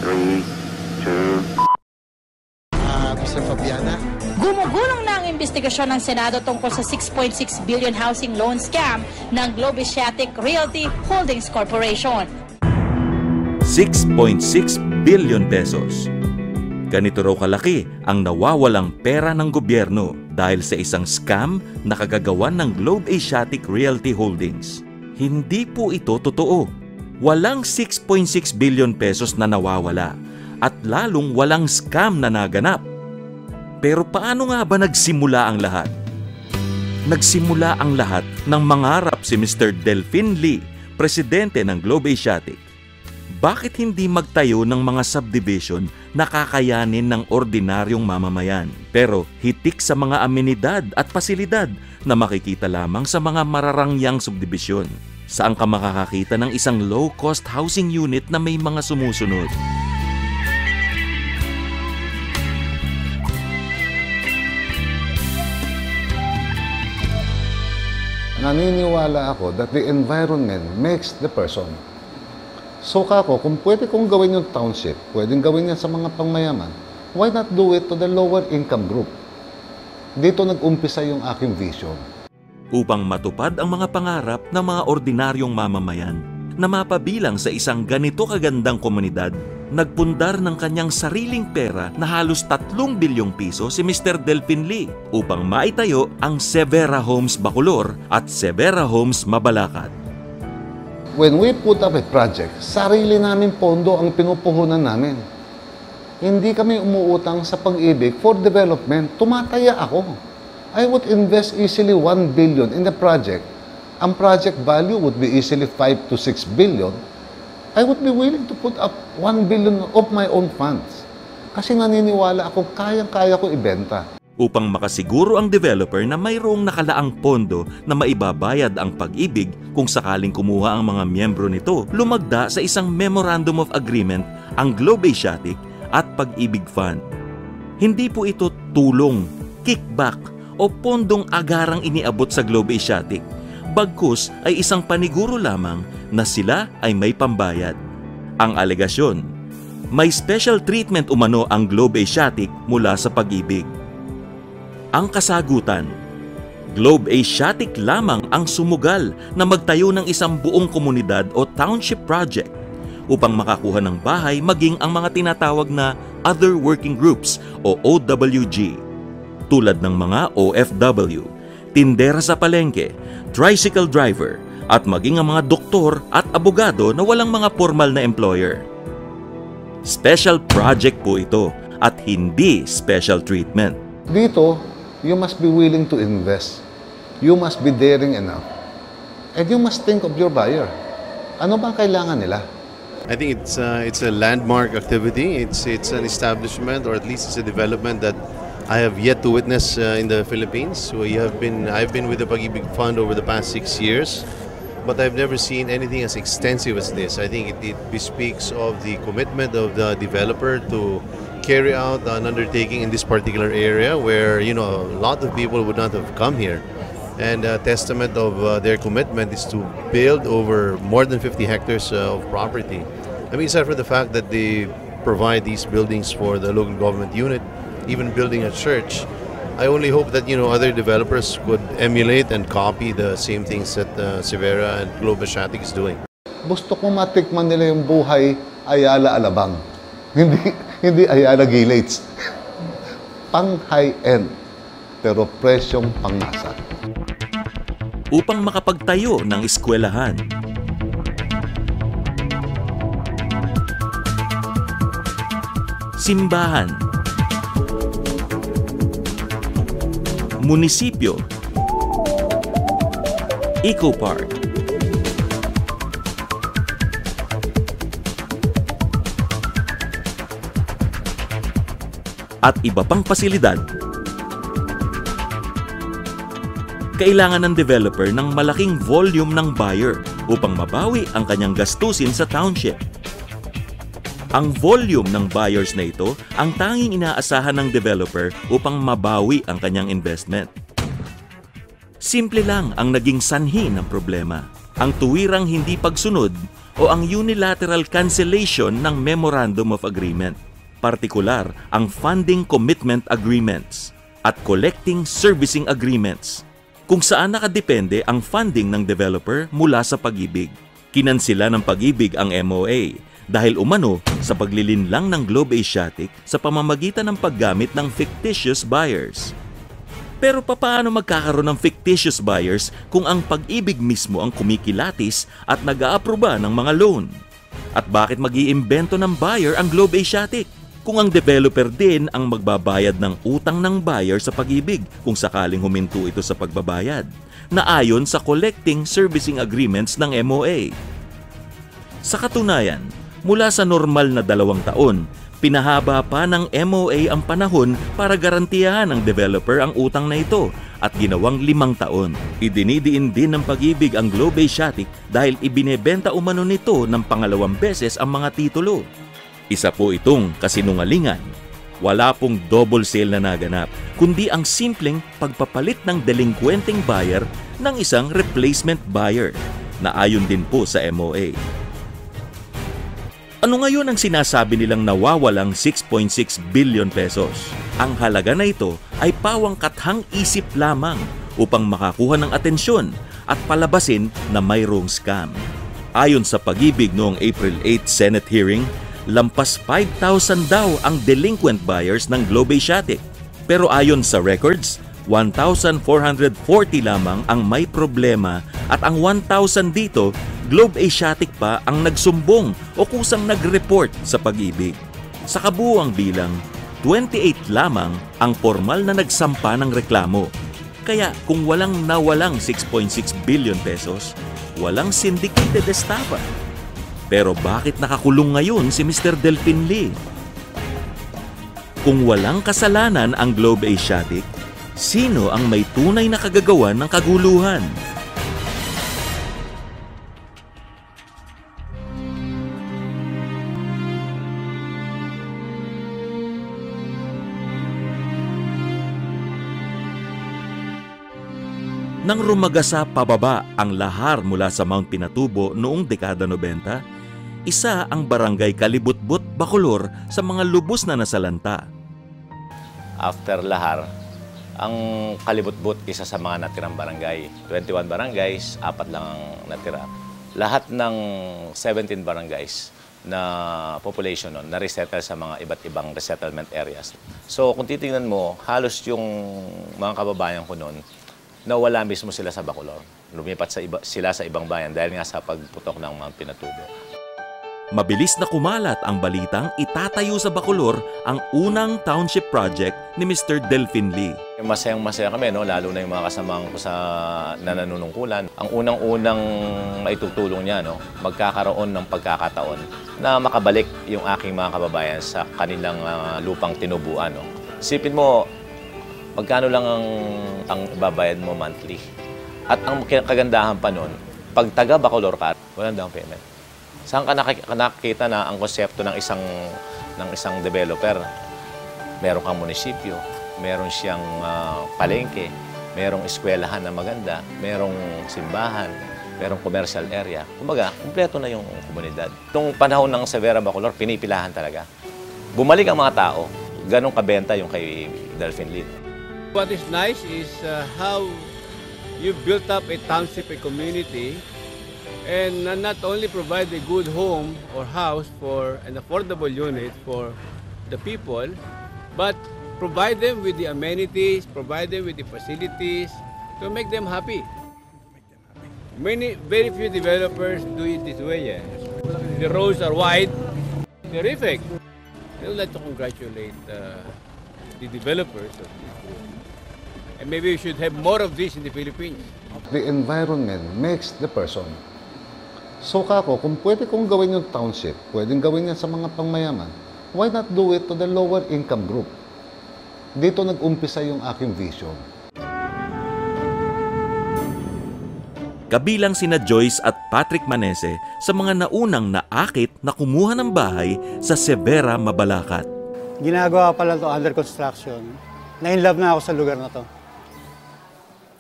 3, 2... Mr. Fabiana? Gumugulong na ang investigasyon ng Senado tungkol sa 6.6 billion housing loan scam ng Globe Asiatic Realty Holdings Corporation. 6.6 billion pesos. Ganito raw kalaki ang nawawalang pera ng gobyerno dahil sa isang scam na kagagawan ng Globe Asiatic Realty Holdings. Hindi po ito totoo. Walang 6.6 billion pesos na nawawala at lalong walang scam na naganap. Pero paano nga ba nagsimula ang lahat? Nagsimula ang lahat nang mangarap si Mr. Delfin Lee, presidente ng Globe Asiatic. Bakit hindi magtayo ng mga subdivision na kakayanin ng ordinaryong mamamayan, pero hitik sa mga amenidad at pasilidad na makikita lamang sa mga mararangyang subdivision? Saan ka makakakita ng isang low-cost housing unit na may mga sumusunod? Naniniwala ako that the environment makes the person. So kako, kung pwede kong gawin yung township, pwedeng gawin yan sa mga pangmayaman, why not do it to the lower income group? Dito nag-umpisa yung aking vision. Upang matupad ang mga pangarap ng mga ordinaryong mamamayan na mapabilang sa isang ganito kagandang komunidad, nagpundar ng kanyang sariling pera na halos 3 bilyong piso si Mr. Delfin Lee upang maitayo ang Severa Homes Bacolor at Severa Homes Mabalacat. When we put up a project, sarili namin pondo ang pinupuhunan namin. Hindi kami umuutang sa Pag-ibig for development. Tumataya ako. I would invest easily 1 billion in the project. Ang project value would be easily 5 to 6 billion. I would be willing to put up 1 billion of my own funds. Kasi naniniwala ako, kayang-kaya ko ibenta. Upang makasiguro ang developer na mayroong nakalaang pondo na maibabayad ang Pag-ibig kung sakaling kumuha ang mga miyembro nito, lumagda sa isang Memorandum of Agreement ang Globe Asiatic at Pag-ibig Fund. Hindi po ito tulong, kickback o pondong agarang iniabot sa Globe Asiatic. Bagkus ay isang paniguro lamang na sila ay may pambayad. Ang alegasyon, may special treatment umano ang Globe Asiatic mula sa Pag-ibig. Ang kasagutan, Globe Asiatic lamang ang sumugal na magtayo ng isang buong komunidad o township project upang makakuha ng bahay maging ang mga tinatawag na other working groups o OWG, tulad ng mga OFW, tindera sa palengke, tricycle driver, at maging ang mga doktor at abogado na walang mga formal na employer. Special project po ito at hindi special treatment. Dito, you must be willing to invest. You must be daring enough. And you must think of your buyer. Ano ba kailangan nila? I think it's a landmark activity. It's an establishment, or at least it's a development that I have yet to witness in the Philippines. I've been with the Pag-ibig Fund over the past 6 years, but I've never seen anything as extensive as this. I think it bespeaks of the commitment of the developer to carry out an undertaking in this particular area where, a lot of people would not have come here. And a testament of their commitment is to build over more than 50 hectares of property. I mean, aside from the fact that they provide these buildings for the local government unit, even building a church, I only hope that, other developers could emulate and copy the same things that Severa and Globe Asiatic is doing. Gusto ko matikman nila yung buhay Ayala Alabang. Hindi Ayala Gilates. Pang high-end, pero presyong pangmasa. Upang makapagtayo ng eskwelahan, simbahan, munisipyo, eco-park, at iba pang pasilidad. Kailangan ng developer ng malaking volume ng buyer upang mabawi ang kanyang gastusin sa township. Ang volume ng buyers na ito ang tanging inaasahan ng developer upang mabawi ang kanyang investment. Simple lang ang naging sanhi ng problema. Ang tuwirang hindi pagsunod o ang unilateral cancellation ng Memorandum of Agreement. Partikular ang Funding Commitment Agreements at Collecting Servicing Agreements, kung saan nakadepende ang funding ng developer mula sa Pag-ibig. Kinansila ng Pag-ibig ang MOA dahil umano sa paglilinlang ng Globe Asiatic sa pamamagitan ng paggamit ng fictitious buyers. Pero paano magkakaroon ng fictitious buyers kung ang Pag-ibig mismo ang kumikilatis at nag-aaproba ng mga loan? At bakit mag-iimbento ng buyer ang Globe Asiatic kung ang developer din ang magbabayad ng utang ng buyer sa Pag-ibig kung sakaling huminto ito sa pagbabayad, na ayon sa Collecting Servicing Agreements ng MOA? Sa katunayan, mula sa normal na 2 taon, pinahaba pa ng MOA ang panahon para garantiyahan ng developer ang utang na ito at ginawang 5 taon. Idinidiin din ng Pag-ibig ang Globe Asiatic dahil ibinebenta umano nito ng pangalawang beses ang mga titulo. Isa po itong kasinungalingan. Wala pong double sale na naganap, kundi ang simpleng pagpapalit ng delinquenting buyer ng isang replacement buyer, na ayon din po sa MOA. Ano ngayon ang sinasabi nilang nawawalang 6.6 billion pesos? Ang halaga na ito ay pawang kathang isip lamang upang makakuha ng atensyon at palabasin na mayroong scam. Ayon sa Pag-ibig noong April 8 Senate hearing, lampas 5,000 daw ang delinquent buyers ng Globe Asiatic. Pero ayon sa records, 1,440 lamang ang may problema at ang 1,000 dito, Globe Asiatic pa ang nagsumbong o kusang nag-report sa Pag-ibig. Sa kabuuang bilang, 28 lamang ang formal na nagsampa ng reklamo. Kaya kung walang nawalang 6.6 billion pesos, walang syndicated estafa. Pero bakit nakakulong ngayon si Mr. Delfin Lee? Kung walang kasalanan ang Globe Asiatic, sino ang may tunay na kagagawan ng kaguluhan? Nang rumagasa pababa ang lahar mula sa Mount Pinatubo noong dekada 90, isa ang barangay Kalibutbut, Bacolor sa mga lubos na nasalanta. After lahar, ang Kalibutbut isa sa mga natirang barangay. 21 barangays, 4 lang ang natira. Lahat ng 17 barangays na population nun, na-resettle sa mga iba't ibang resettlement areas. So kung titingnan mo, halos yung mga kababayan ko noon, nawala mismo sila sa Bacolor. Lumipat sila sa ibang bayan dahil nga sa pagputok ng Mount Pinatubo. Mabilis na kumalat ang balitang itatayo sa Bacolor ang unang township project ni Mr. Delfin Lee. Masayang-masaya kami, no? Lalo na yung mga kasamahan ko sa nananunungkulan. Ang unang-unang maitutulong niya, no? Magkakaroon ng pagkakataon na makabalik yung aking mga kababayan sa kanilang lupang tinubuan. No? Isipin mo, magkano lang ang ibabayad mo monthly. At ang kagandahan pa nun, pag taga Bacolor ka, walang down payment. Saan ka nakikita na ang konsepto ng isang developer? Meron kang munisipyo, meron siyang palengke, merong eskwelahan na maganda, merong simbahan, merong commercial area. Kumbaga, kumpleto na yung komunidad. Noong panahon ng Severa Bacolor, pinipilahan talaga. Bumalik ang mga tao, ganong kabenta yung kay Delfin Lee. What is nice is how you built up a township, a community, and not only provide a good home or house for an affordable unit for the people, but provide them with the amenities, provide them with the facilities to make them happy. Very few developers do it this way. Yeah. The roads are wide, terrific. I would like to congratulate the developers of this group. And maybe we should have more of this in the Philippines. The environment makes the person. So kako, kung pwede kong gawin yung township, pwedeng gawin yan sa mga pangmayaman, why not do it to the lower income group? Dito nag-umpisa yung aking vision. Kabilang sina Joyce at Patrick Manese sa mga naunang naakit na kumuha ng bahay sa Severa, Mabalacat. Ginagawa pa lang ito under construction. Na-inlove na ako sa lugar na to.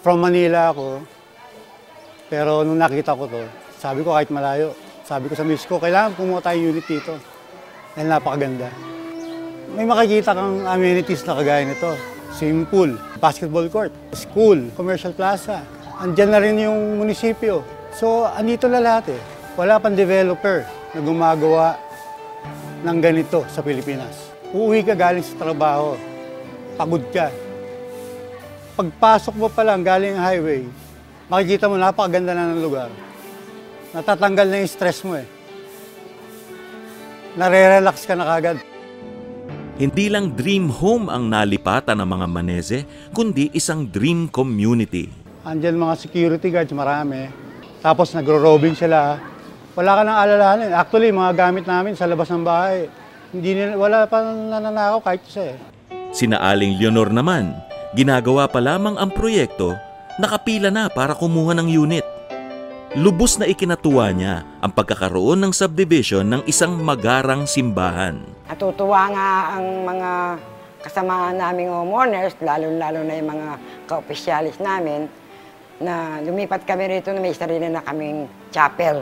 From Manila ako, pero nung nakita ko to, sabi ko kahit malayo, Sabi ko sa miss ko, kailangan kumuha tayong unit dito. Dahil napakaganda. May makikita kang amenities na kagaya nito. Swimming pool, basketball court, school, commercial plaza. Andiyan na rin yung munisipyo. So, andito na lahat eh. Wala pang developer na gumagawa ng ganito sa Pilipinas. Uuwi ka galing sa trabaho, pagod ka. Pagpasok mo pa lang galing ang highway, makikita mo napakaganda na ng lugar. Natatanggal na yung stress mo eh. Nare-relax ka na kagad. Hindi lang dream home ang nalipatan ng mga Maneze, kundi isang dream community. Andiyan mga security guards, marami. Tapos nagro-robing sila. Wala ka nang alalahanin. Actually, mga gamit namin sa labas ng bahay, wala pa nananakaw kahit isa eh. Sina Aling Leonor naman, ginagawa pa lamang ang proyekto, nakapila na para kumuha ng unit. Lubos na ikinatuwa niya ang pagkakaroon ng subdivision ng isang magarang simbahan. Natutuwa nga ang mga kasama naming homeowners, lalo-lalo na yung mga ka-opisyalis namin, na lumipat kami rito na may sarili na kaming chapel.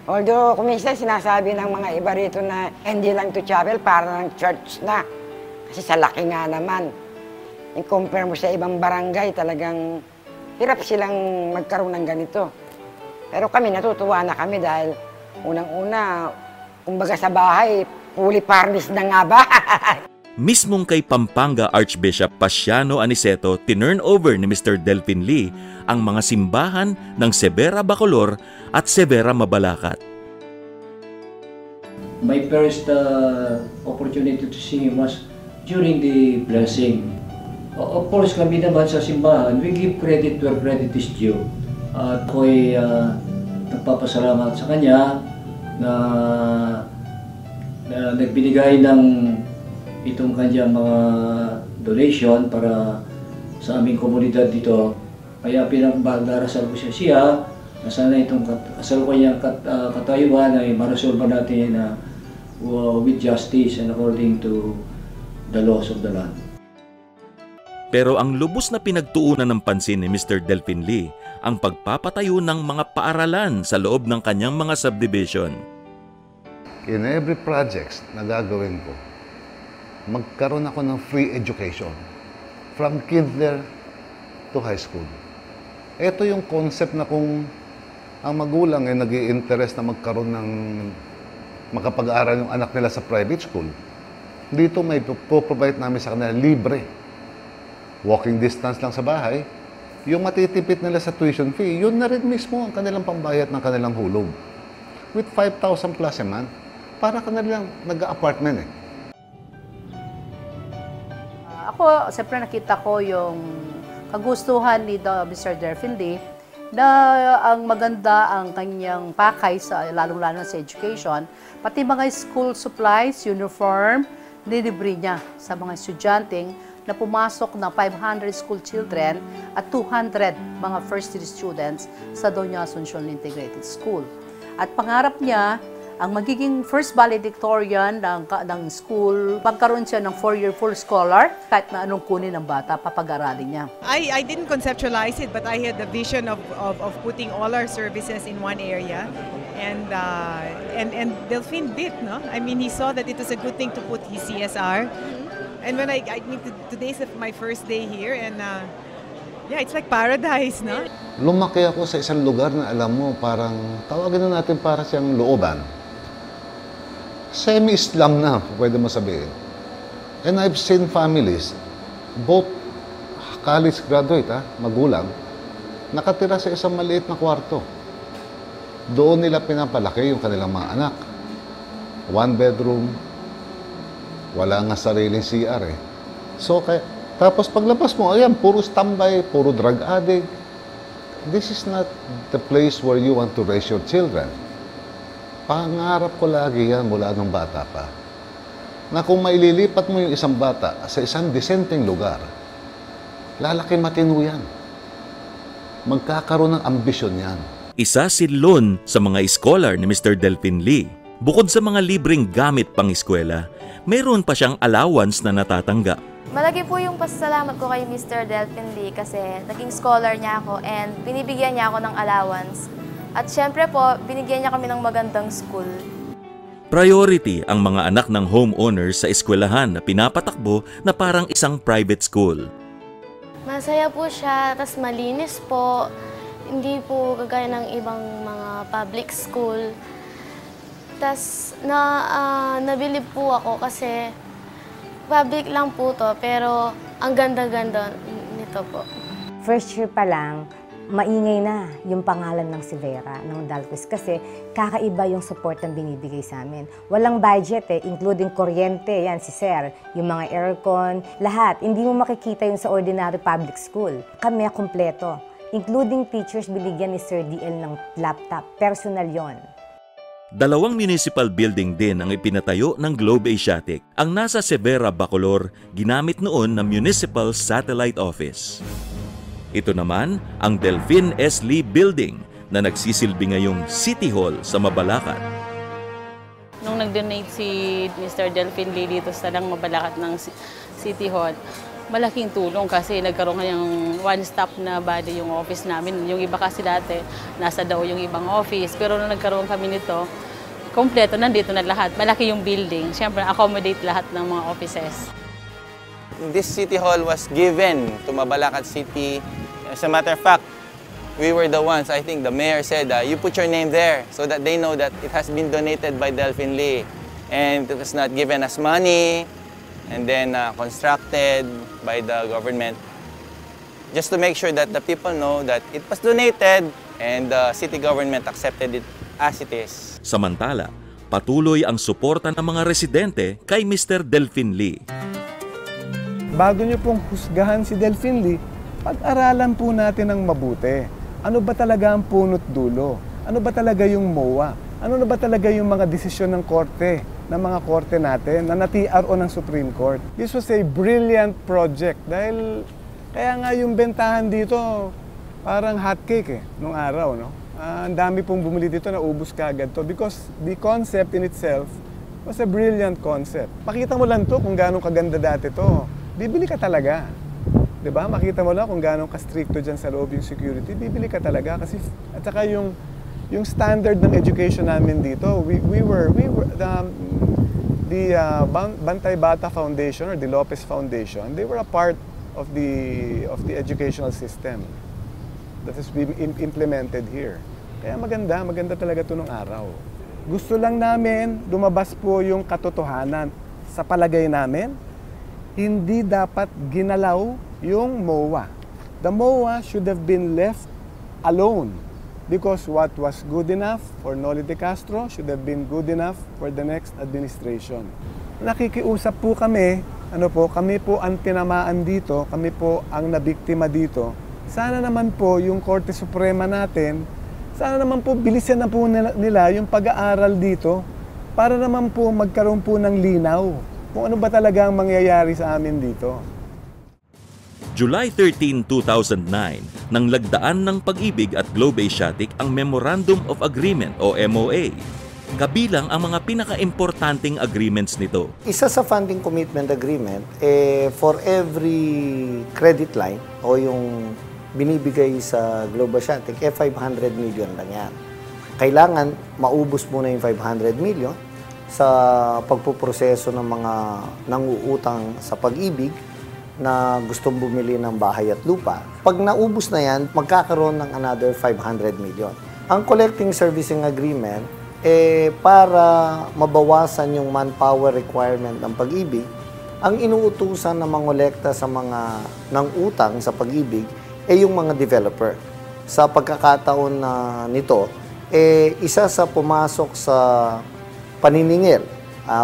Although, kung minsan sinasabi ng mga iba rito na hindi lang to chapel, para ng church na. Kasi sa laki nga naman. I-compare mo sa ibang barangay, talagang hirap silang magkaroon ng ganito. Pero kami, natutuwa na kami dahil unang-una, kumbaga sa bahay, fully furnished na nga ba? Mismong kay Pampanga Archbishop Pasiano Aniceto, tinurn over ni Mr. Delphin Lee ang mga simbahan ng Severa Bacolor at Severa Mabalacat. My first opportunity to see him was during the blessing. Of course, kami naman sa simbahan, we give credit where credit is due. At ako'y nagpapasalamat sa kanya na nagbinigay ng itong kanyang mga donation para sa aming komunidad dito. Kaya pinagdarasal ko siya na sana itong kasalukuyang katayuan ay marasolba natin with justice and according to the laws of the land. Pero ang lubos na pinagtuunan ng pansin ni Mr. Delphin Lee ang pagpapatayo ng mga paaralan sa loob ng kanyang mga subdivision. In every projects na gagawin ko, magkaroon ako ng free education from kinder to high school. Ito yung concept na kung ang magulang ay nag-i-interest na magkaroon ng makapag-aaral yung anak nila sa private school, dito may po-provide namin sa kanila libre. Walking distance lang sa bahay, yung matitipid nila sa tuition fee, yun na rin mismo ang kanilang pambayad ng kanilang hulog. With 5,000 plus a month, para kanilang nag-apartment eh. Ako, siyempre nakita ko yung kagustuhan ni Mr. Delphin Lee na ang maganda ang kanyang pakay sa lalong-lalo sa education, pati mga school supplies, uniform, nilibre niya sa mga estudyanteng na pumasok ng 500 school children at 200 mga first-year students sa Doña Asuncion Integrated School. At pangarap niya, ang magiging first valedictorian ng school, pagkaroon siya ng 4-year full scholar, kahit na anong kunin ng bata, papag-aralin niya. I didn't conceptualize it, but I had the vision of putting all our services in one area. And Delphin did, no? I mean, he saw that it was a good thing to put his CSR. And when I mean, today's my first day here, and yeah, it's like paradise, no? Lumaki ako sa isang lugar na alam mo, parang tawagin na natin para siyang looban. Semi-Islam na, pwede mo sabihin. And I've seen families, both college graduate, magulang, nakatira sa isang maliit na kwarto. Doon nila pinapalaki yung kanilang mga anak. 1 bedroom, wala nga sariling CR eh. So, tapos paglabas mo, ayan, puro standby, puro drug addict. This is not the place where you want to raise your children. Pangarap ko lagi yan mula nung bata pa. Na kung maililipat mo yung isang bata sa isang disenteng lugar, lalaki matino yan. Magkakaroon ng ambisyon yan. Isa si Lon sa mga scholar ni Mr. Delphin Lee. Bukod sa mga libreng gamit pang eskwela, mayroon pa siyang allowance na natatanggap. Malaki po yung pasasalamat ko kay Mr. Delphin Lee kasi naging scholar niya ako and binibigyan niya ako ng allowance. At syempre po, binigyan niya kami ng magandang school. Priority ang mga anak ng homeowners sa eskwelahan na pinapatakbo na parang isang private school. Masaya po siya, tas malinis po. Hindi po kagaya ng ibang mga public school. Tas nabilib po ako kasi public lang po to, pero ang ganda-ganda nito po. First year pa lang, maingay na yung pangalan ng Sivera, ng Dalquist, kasi kakaiba yung support na binibigay sa amin. Walang budget including kuryente, yan si Sir, yung mga aircon, lahat. Hindi mo makikita yung sa ordinary public school. Kami kumpleto, including teachers, binigyan ni Sir DL ng laptop, personal yon. 2 municipal building din ang ipinatayo ng Globe Asiatic. Ang nasa Severa, Bacolor, ginamit noon na Municipal Satellite Office. Ito naman ang Delfin S. Lee Building na nagsisilbi ngayong City Hall sa Mabalacat. Nung nag-donate si Mr. Delfin Lee dito sa Mabalacat ng City Hall, malaking tulong kasi nagkaroon kayang one-stop na body yung office namin. Yung iba kasi dati, nasa daw yung ibang office. Pero nung nagkaroon kami nito, kompleto, nandito na lahat. Malaki yung building. Siyempre, accommodate lahat ng mga offices. This City Hall was given to Mabalacat City. As a matter of fact, we were the ones, I think the mayor said, you put your name there so that they know that it has been donated by Delfin Lee. And it was not given as money, and then constructed by the government, just to make sure that the people know that it was donated and the city government accepted it as it is. Samantala, patuloy ang suporta ng mga residente kay Mr. Delfin Lee. Bago niyo pong husgahan si Delfin Lee, pag-aralan po natin ng mabuti. Ano ba talaga ang punot dulo? Ano ba talaga yung MOA? Ano na ba talaga yung mga desisyon ng korte, ng mga korte natin, na na-TRO ng Supreme Court? This was a brilliant project dahil kaya nga yung bentahan dito parang hotcake nung araw, no? Ang dami pong bumili dito na ubos kaagad to because the concept in itself was a brilliant concept. Makita mo lang to kung gaano kaganda dati to. Bibili ka talaga. 'Di ba? Makita mo lang kung gaano ka-stricto diyan sa loob yung security. Bibili ka talaga kasi at saka yung standard ng education namin dito, we were the Bantay Bata Foundation or the Lopez Foundation, they were a part of the educational system that has been implemented here. Kaya maganda talaga ito nung araw. Gusto lang namin lumabas po yung katotohanan. Sa palagay namin, hindi dapat ginalaw yung MOA. The MOA should have been left alone because what was good enough for Noli de Castro should have been good enough for the next administration. Nakikiusap po kami, kami po ang tinamaan dito, kami po ang nabiktima dito. Sana naman po yung Korte Suprema natin, sana naman po bilisan na po nila yung pag-aaral dito para naman po magkaroon po ng linaw kung ano ba talaga ang mangyayari sa amin dito. July 13, 2009, nang lagdaan ng Pag-ibig at Globe Asiatic ang Memorandum of Agreement o MOA. Kabilang ang mga pinaka-importanting agreements nito. Isa sa funding commitment agreement, for every credit line o yung binibigay sa Globe Asiatic, 500 million lang yan. Kailangan maubos muna yung 500 million sa pagpuproseso ng mga nanguutang sa Pag-ibig na gustong bumili ng bahay at lupa. Pag naubos na yan, magkakaroon ng another 500 million. Ang collecting servicing agreement, para mabawasan yung manpower requirement ng Pag-ibig, ang inuutusan na mangolekta sa mga nang-utang sa Pag-ibig yung mga developer. Sa pagkakataon na nito, isa sa pumasok sa paniningil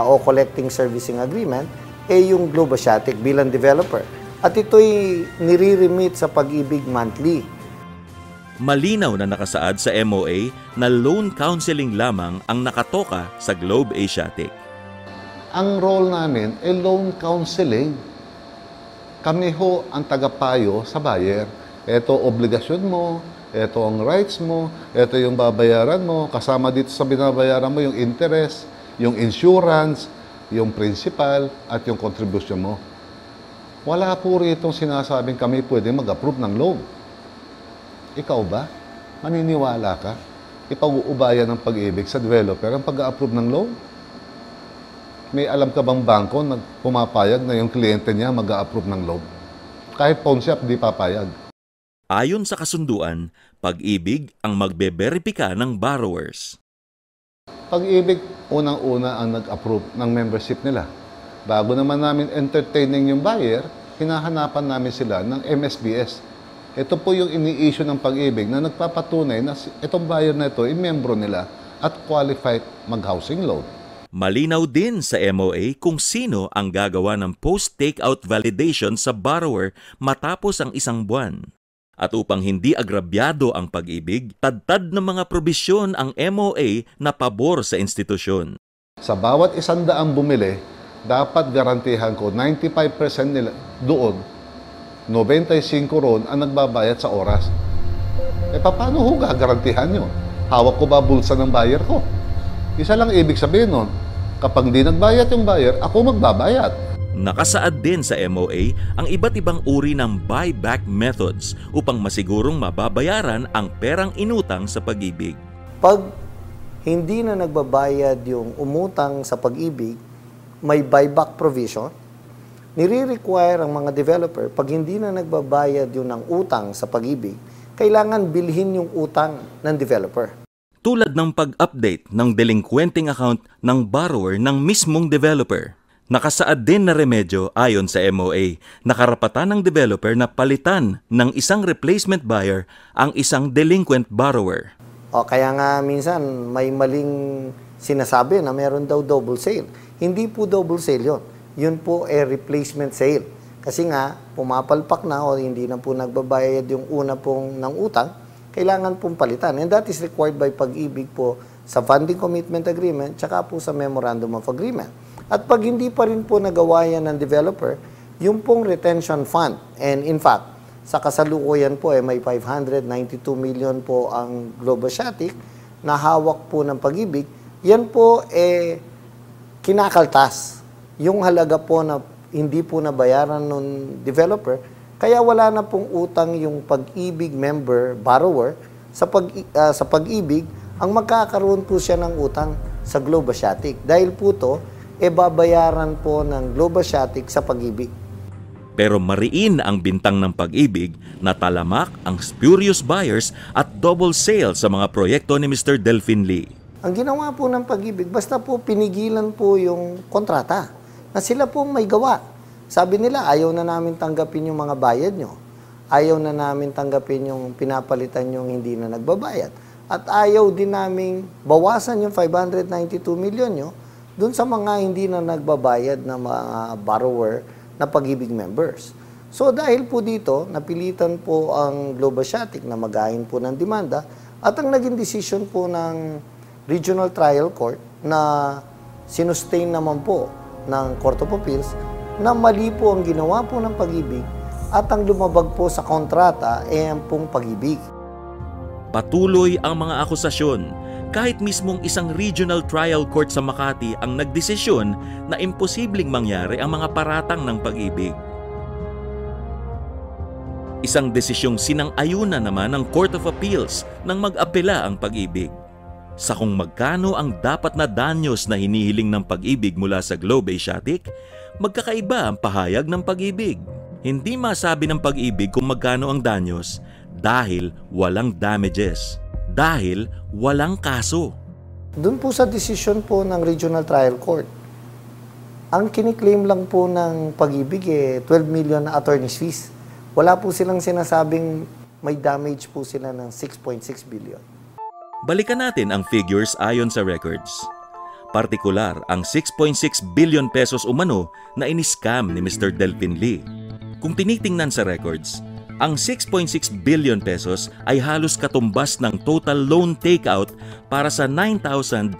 o collecting servicing agreement yung Globe Asiatic bilang developer. At ito'y nire-remit sa Pag-ibig monthly. Malinaw na nakasaad sa MOA na loan counseling lamang ang nakatoka sa Globe Asiatic. Ang role namin ay loan counseling. Kami ho ang tagapayo sa buyer. Ito obligasyon mo, ito ang rights mo, ito yung babayaran mo, kasama dito sa binabayaran mo yung interest, yung insurance, yung principal, at yung contribution mo. Wala po rito sinasabing kami pwede mag-approve ng loan. Ikaw ba? Maniniwala ka? ipag-uubayan ng Pag-ibig sa developer ang pag-a-approve ng loan? May alam ka bang bangko na pumapayag na yung kliyente niya mag-a-approve ng loan? Kahit pawn shop, di papayag. Ayon sa kasunduan, Pag-ibig ang magbe-verifika ng borrowers. Pag-ibig, unang-una ang nag-approve ng membership nila. Bago naman namin entertaining yung buyer, hinahanapan namin sila ng MSBS. Ito po yung ini-issue ng Pag-ibig na nagpapatunay na itong buyer na ito ay membro nila at qualified mag-housing loan. Malinaw din sa MOA kung sino ang gagawa ng post-takeout validation sa borrower matapos ang isang buwan. At upang hindi agrabyado ang Pag-ibig, tad-tad ng mga probisyon ang MOA na pabor sa institusyon. Sa bawat 100 bumili, dapat garantihan ko 95% nila doon, 95 ron ang nagbabayad sa oras. Paano ho gagarantihan nyo? Hawak ko ba bulsa ng buyer ko? Isa lang ibig sabihin nun, kapag di nagbayad yung buyer, ako magbabayad. Nakasaad din sa MOA ang iba't ibang uri ng buyback methods upang masigurong mababayaran ang perang inutang sa Pag-ibig. Pag hindi na nagbabayad yung umutang sa Pag-ibig, may buyback provision. Nire-require ang mga developer, pag hindi na nagbabayad yung ng utang sa Pag-ibig, kailangan bilhin yung utang ng developer. Tulad ng pag-update ng delinquenting account ng borrower ng mismong developer. Nakasaad din na remedyo ayon sa MOA na karapatan ng developer na palitan ng isang replacement buyer ang isang delinquent borrower. O kaya nga minsan may maling sinasabi na meron daw double sale. Hindi po double sale yun. Yun po ay replacement sale. Kasi nga pumapalpak na o hindi na po nagbabayad yung una pong ng utang, kailangan pong palitan. And that is required by Pag-ibig po sa funding commitment agreement tsaka po sa memorandum of agreement. At pag hindi pa rin po nagawa yan ng developer, yung pong retention fund. And in fact, sa kasalukuyan po may 592 million po ang Globasiatic na hawak po ng Pag-ibig. Yan po kinakaltas. Yung halaga po na hindi po nabayaran ng developer, kaya wala na pong utang yung Pag-ibig member, borrower, sa Pag-ibig, ang magkakaroon po siya ng utang sa Globasiatic. Dahil po to, babayaran po ng Globasiatic sa Pag-ibig. Pero mariin ang bintang ng Pag-ibig na talamak ang spurious buyers at double sale sa mga proyekto ni Mr. Delfin Lee. Ang ginawa po ng Pag-ibig, basta po pinigilan po yung kontrata na sila po may gawa. Sabi nila, ayaw na namin tanggapin yung mga bayad nyo. Ayaw na namin tanggapin yung pinapalitan yung hindi na nagbabayad. At ayaw din namin bawasan yung 592 million nyo dun sa mga hindi na nagbabayad na mga borrower na Pag-ibig members. So dahil po dito, napilitan po ang Globasiatic na magahin po ng demanda at ang naging decision po ng Regional Trial Court na sinustain naman po ng Court of Appeals na mali po ang ginawa po ng Pag-ibig at ang lumabag po sa kontrata ang pong Pag-ibig. Patuloy ang mga akusasyon. Kahit mismong isang regional trial court sa Makati ang nagdesisyon na imposibleng mangyari ang mga paratang ng Pag-ibig. Isang desisyong sinang-ayunan naman ng Court of Appeals nang mag-apela ang Pag-ibig. Sa kung magkano ang dapat na danyos na hinihiling ng Pag-ibig mula sa Globasiatic, magkakaiba ang pahayag ng Pag-ibig. Hindi masabi ng Pag-ibig kung magkano ang danyos dahil walang damages. Dahil walang kaso. Doon po sa decision po ng Regional Trial Court, ang kiniklaim lang po ng Pag-ibig 12 million na attorney's fees. Wala po silang sinasabing may damage po sila ng 6.6 billion. Balikan natin ang figures ayon sa records. Partikular ang 6.6 billion pesos umano na in-scam ni Mr. Delfin Lee. Kung tinitingnan sa records, ang 6.6 billion pesos ay halos katumbas ng total loan takeout para sa 9,951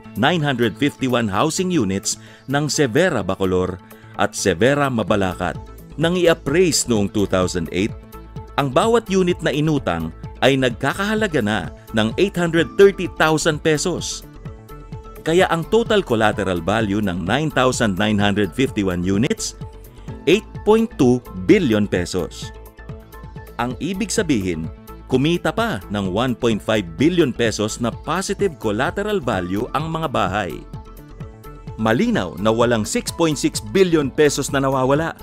housing units ng Severa Bacolor at Severa Mabalacat. Nang i-appraise noong 2008, ang bawat unit na inutang ay nagkakahalaga na ng 830,000 pesos. Kaya ang total collateral value ng 9,951 units, 8.2 billion pesos. Ang ibig sabihin, Kumita pa ng 1.5 billion pesos na positive collateral value ang mga bahay. Malinaw na walang 6.6 billion pesos na nawawala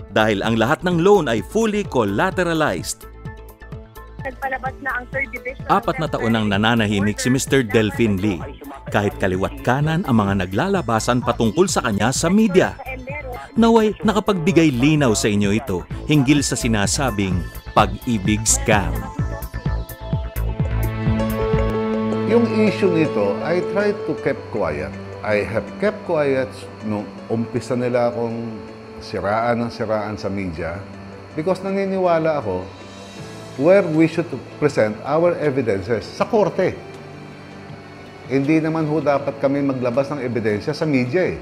dahil ang lahat ng loan ay fully collateralized. Nagpalabas na ang 3rd Division. 4 na taon nang nananahimik si Mr. Delfin Lee. Kahit kaliwat kanan ang mga naglalabasan patungkol sa kanya sa media. Naway nakapagbigay linaw sa inyo ito hinggil sa sinasabing pag-ibig scam. Yung issue nito, I tried to keep quiet. I have kept quiet nung umpisa nila akong siraan sa media because naniniwala ako where we should present our evidences sa korte. Hindi naman ho dapat kami maglabas ng ebidensya sa media eh.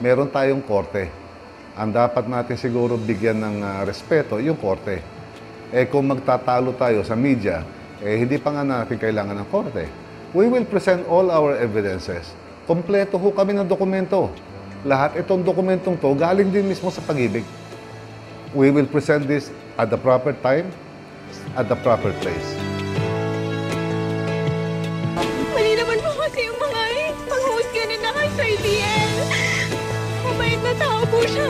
Meron tayong korte. Ang dapat natin siguro bigyan ng respeto yung korte. Kung magtatalo tayo sa media, hindi pa nga natin kailangan ng korte. We will present all our evidences. Kompleto ho kami ng dokumento. Lahat itong dokumentong to galing din mismo sa Pag-ibig. We will present this at the proper time, at the proper place. Mali naman po kasi yung mga pang-host ganun na kay Sir Liel. Mabait na tao po siya.